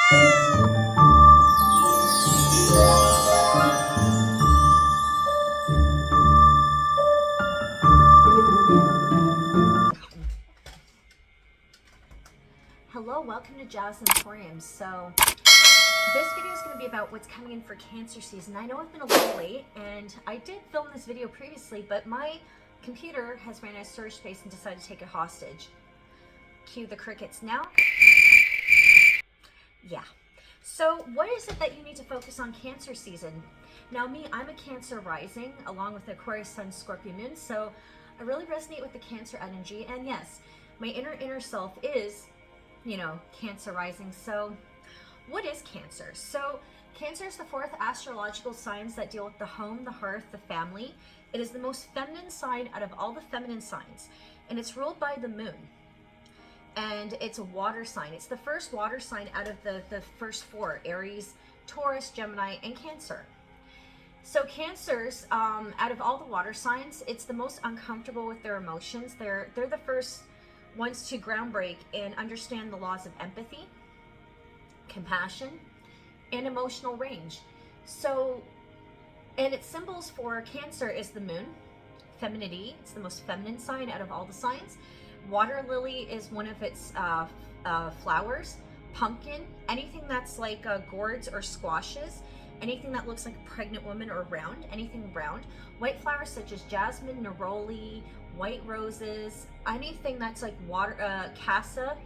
Hello, welcome to Jazz Emporium. So this video is going to be about what's coming in for Cancer season. I know I've been a little late, and I did film this video previously, but my computer has ran out of storage space and decided to take it hostage. Cue the crickets now. Yeah. So what is it that you need to focus on Cancer season? Now me, I'm a Cancer rising along with Aquarius Sun, Scorpio Moon, so I really resonate with the Cancer energy. And yes, my inner self is, Cancer rising. So what is Cancer? So Cancer is the fourth astrological signs that deal with the home, the hearth, the family. It is the most feminine sign out of all the feminine signs, and it's ruled by the moon. And it's a water sign. It's the first water sign out of the first four: Aries, Taurus, Gemini, and Cancer. So Cancers, out of all the water signs, it's the most uncomfortable with their emotions. They're the first ones to groundbreak and understand the laws of empathy, compassion, and emotional range. So, and its symbols for Cancer is the moon, femininity. It's the most feminine sign out of all the signs. Water lily is one of its flowers. Pumpkin, anything that's like gourds or squashes, anything that looks like a pregnant woman or round, anything round. White flowers such as jasmine, neroli, white roses, anything that's like water, cassia,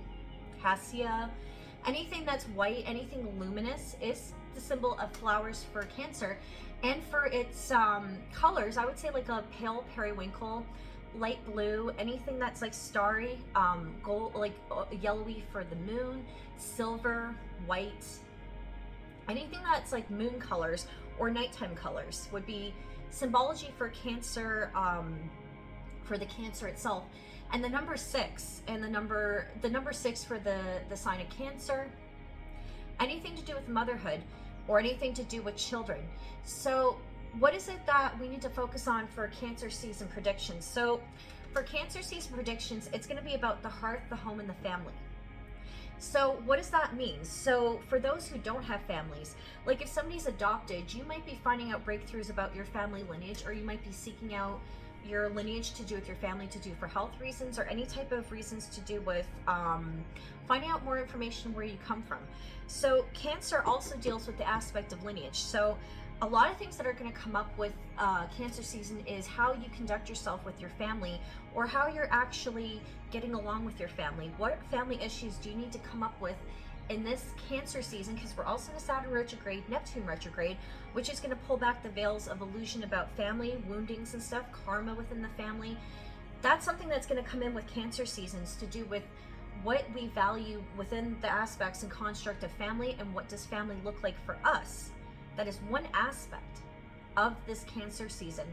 anything that's white, anything luminous is the symbol of flowers for Cancer. And for its colors, I would say like a pale periwinkle, light blue, anything that's like starry, gold, like yellowy for the moon, silver, white, anything that's like moon colors or nighttime colors would be symbology for Cancer, for the Cancer itself. And the number 6, and the number 6 for the sign of Cancer, anything to do with motherhood or anything to do with children. So what is it that we need to focus on for Cancer season predictions? So for Cancer season predictions, it's going to be about the hearth, the home, and the family. So what does that mean? So for those who don't have families, like if somebody's adopted, you might be finding out breakthroughs about your family lineage, or you might be seeking out your lineage to do with your family, to do for health reasons, or any type of reasons to do with finding out more information where you come from. So Cancer also deals with the aspect of lineage. So a lot of things that are going to come up with Cancer season is how you conduct yourself with your family, or how you're actually getting along with your family. What family issues do you need to come up with in this Cancer season? Because we're also in a Saturn retrograde, Neptune retrograde, which is going to pull back the veils of illusion about family, woundings and stuff, karma within the family. That's something that's going to come in with Cancer seasons, to do with what we value within the aspects and construct of family, and what does family look like for us. That is one aspect of this Cancer season.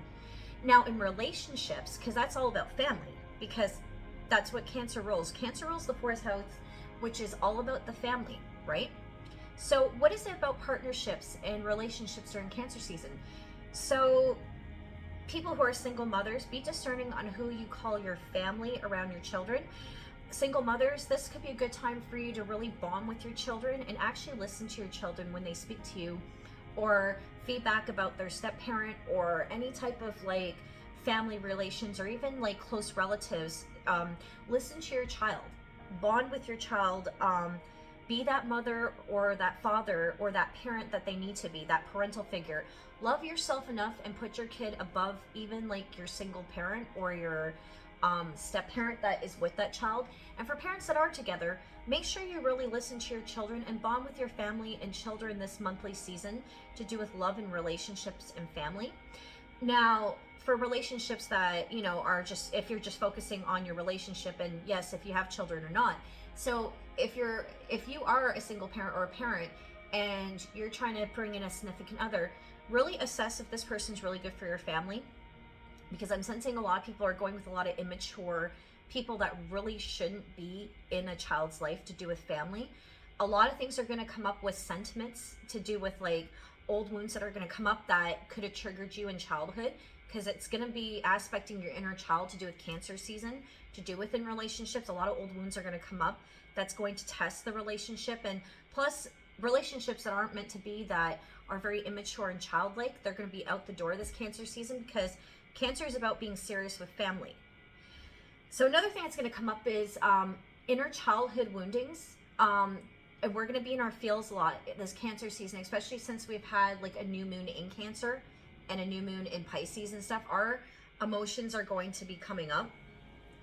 Now in relationships, because that's all about family, because that's what Cancer rules. Cancer rules the fourth house, which is all about the family, right? So what is it about partnerships and relationships during Cancer season? So people who are single mothers, be discerning on who you call your family around your children. Single mothers, this could be a good time for you to really bond with your children and actually listen to your children when they speak to you, or feedback about their step parent, or any type of like family relations, or even like close relatives. Listen to your child, bond with your child, be that mother or that father or that parent that they need to be, that parental figure. Love yourself enough and put your kid above even like your single parent or your step parent that is with that child. And for parents that are together, make sure you really listen to your children and bond with your family and children this monthly season, to do with love and relationships and family. Now for relationships that are just, if you're just focusing on your relationship, and yes, if you have children or not. So if you are a single parent or a parent and you're trying to bring in a significant other, really assess if this person's really good for your family, because I'm sensing a lot of people are going with a lot of immature people that really shouldn't be in a child's life to do with family. A lot of things are going to come up with sentiments to do with like old wounds that are going to come up that could have triggered you in childhood, because it's going to be aspecting your inner child, to do with Cancer season, to do within relationships. A lot of old wounds are going to come up that's going to test the relationship. And plus relationships that aren't meant to be, that are very immature and childlike, they're going to be out the door this Cancer season, because Cancer is about being serious with family. So another thing that's going to come up is inner childhood woundings. And we're going to be in our feels a lot this Cancer season, especially since we've had like a new moon in Cancer and a new moon in Pisces and stuff. Our emotions are going to be coming up.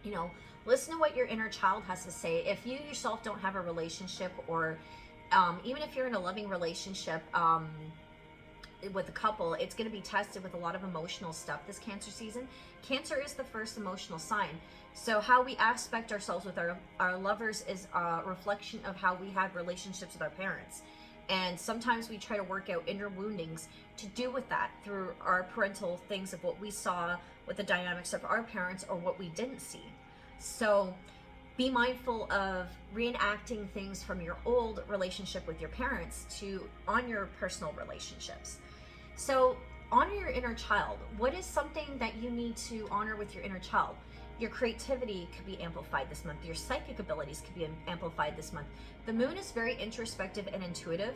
You know, listen to what your inner child has to say. If you yourself don't have a relationship, or even if you're in a loving relationship with a couple, it's going to be tested with a lot of emotional stuff this Cancer season. Cancer is the first emotional sign. So how we aspect ourselves with our lovers is a reflection of how we had relationships with our parents. And sometimes we try to work out inner woundings to do with that through our parental things of what we saw with the dynamics of our parents or what we didn't see. So be mindful of reenacting things from your old relationship with your parents on your personal relationships. So honor your inner child. What is something that you need to honor with your inner child? Your creativity could be amplified this month. Your psychic abilities could be amplified this month. The moon is very introspective and intuitive.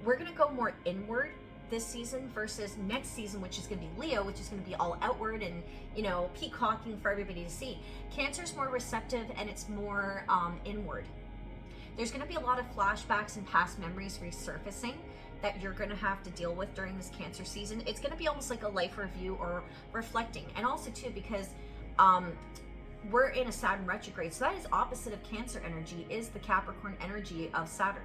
We're going to go more inward this season versus next season, which is going to be Leo, which is going to be all outward and, you know, peacocking for everybody to see. Cancer's more receptive and it's more inward. There's going to be a lot of flashbacks and past memories resurfacing that you're going to have to deal with during this Cancer season. It's going to be almost like a life review or reflecting. And also too, because we're in a Saturn retrograde, so that is opposite of Cancer energy, is the Capricorn energy of Saturn.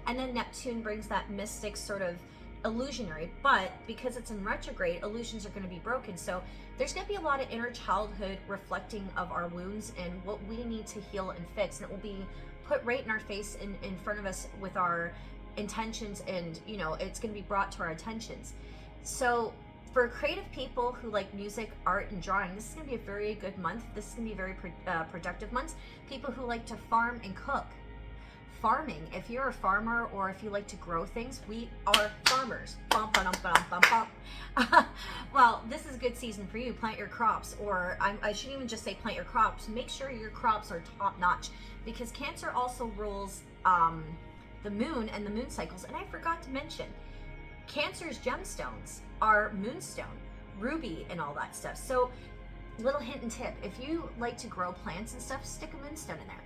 And then Neptune brings that mystic sort of illusionary, but because it's in retrograde, illusions are going to be broken. So there's going to be a lot of inner childhood reflecting of our wounds and what we need to heal and fix, and it will be put right in our face, in front of us with our intentions, and you know, it's going to be brought to our attentions. So for creative people who like music, art, and drawing, this is going to be a very good month. This is going to be a very productive month. People who like to farm and cook. Farming, if you're a farmer or if you like to grow things, we are farmers. Bum, ba-dum, ba-dum, bum, bum. Well, this is a good season for you. Plant your crops, or I shouldn't even just say plant your crops. Make sure your crops are top notch, because Cancer also rules the moon and the moon cycles. And I forgot to mention, Cancer's gemstones are moonstone, ruby, and all that stuff. So little hint and tip, if you like to grow plants and stuff, stick a moonstone in there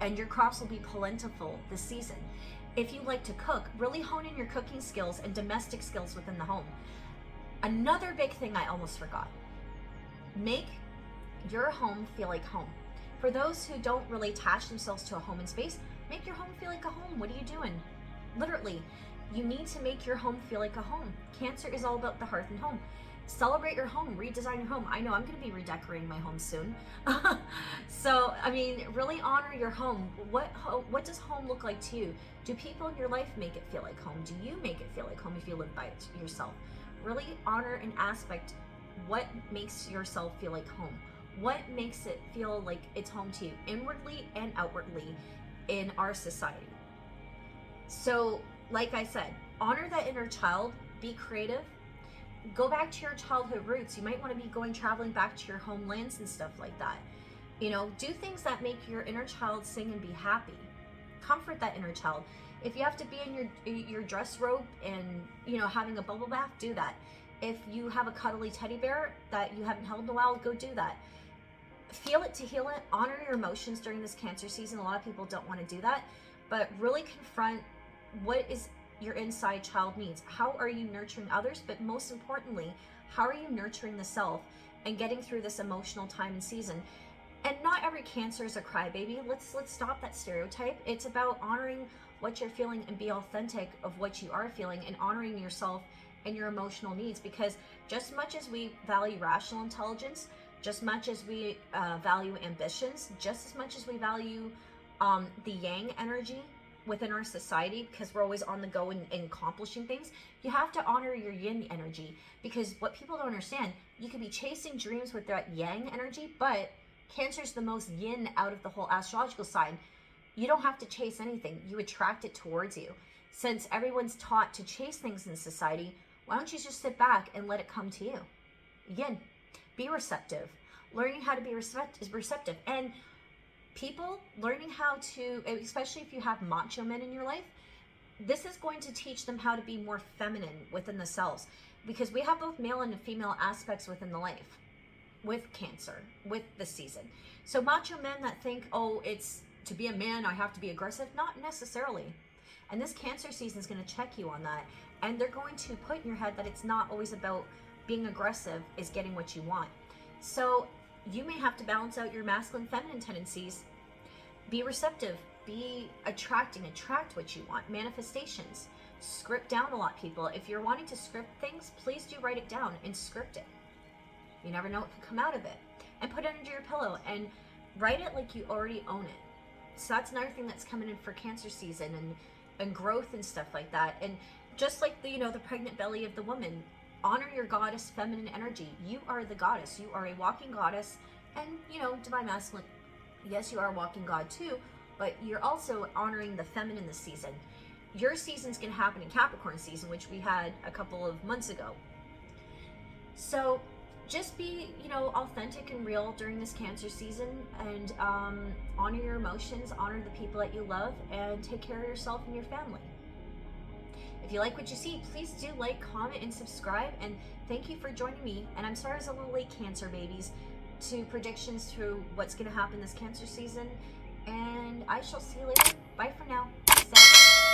and your crops will be plentiful this season. If you like to cook, really hone in your cooking skills and domestic skills within the home. Another big thing I almost forgot, make your home feel like home. For those who don't really attach themselves to a home and space, make your home feel like a home. What are you doing? Literally, you need to make your home feel like a home. Cancer is all about the hearth and home. Celebrate your home, redesign your home. I know I'm going to be redecorating my home soon. So, I mean, really honor your home. What does home look like to you? Do people in your life make it feel like home? Do you make it feel like home if you live by it yourself? Really honor and aspect what makes yourself feel like home. What makes it feel like it's home to you, inwardly and outwardly in our society. So, like I said, honor that inner child, be creative, go back to your childhood roots. You might want to be traveling back to your homelands and stuff like that. You know, do things that make your inner child sing and be happy. Comfort that inner child. If you have to be in your dress robe and, you know, having a bubble bath, do that. If you have a cuddly teddy bear that you haven't held in a while, go do that. Feel it to heal it. Honor your emotions during this Cancer season. A lot of people don't want to do that, but really confront what is your inside child needs. How are you nurturing others? But most importantly, how are you nurturing the self and getting through this emotional time and season? And not every Cancer is a crybaby. Let's stop that stereotype. It's about honoring what you're feeling and be authentic of what you are feeling and honoring yourself and your emotional needs. Because just as much as we value rational intelligence, just as much as we value ambitions, just as much as we value the yang energy within our society, because we're always on the go and accomplishing things, you have to honor your yin energy. Because what people don't understand, you could be chasing dreams with that yang energy, but Cancer's the most yin out of the whole astrological sign. You don't have to chase anything. You attract it towards you. Since everyone's taught to chase things in society, why don't you just sit back and let it come to you? Yin. Be receptive. Learning how to be receptive. And people learning how to, especially if you have macho men in your life, this is going to teach them how to be more feminine within themselves, because we have both male and female aspects within the life with Cancer, with this season. So macho men that think, oh, it's to be a man, I have to be aggressive, not necessarily. And this Cancer season is going to check you on that. And they're going to put in your head that it's not always about being aggressive is getting what you want. So you may have to balance out your masculine, feminine tendencies. Be receptive, be attract what you want. Manifestations. Script down a lot, people. If you're wanting to script things, please do write it down and script it. You never know what can come out of it. And put it under your pillow and write it like you already own it. So that's another thing that's coming in for Cancer season, and growth and stuff like that. And just like the pregnant belly of the woman, honor your goddess feminine energy. You are the goddess. You are a walking goddess. And divine masculine, yes, you are a walking god too, but you're also honoring the feminine this season. Your season's gonna happen in Capricorn season, which we had a couple of months ago. So just be, authentic and real during this Cancer season, and honor your emotions, honor the people that you love, and take care of yourself and your family. If you like what you see, please do like, comment, and subscribe. And thank you for joining me. And I'm sorry I was a little late, Cancer babies, to predictions to what's going to happen this Cancer season. And I shall see you later. Bye for now. Peace out.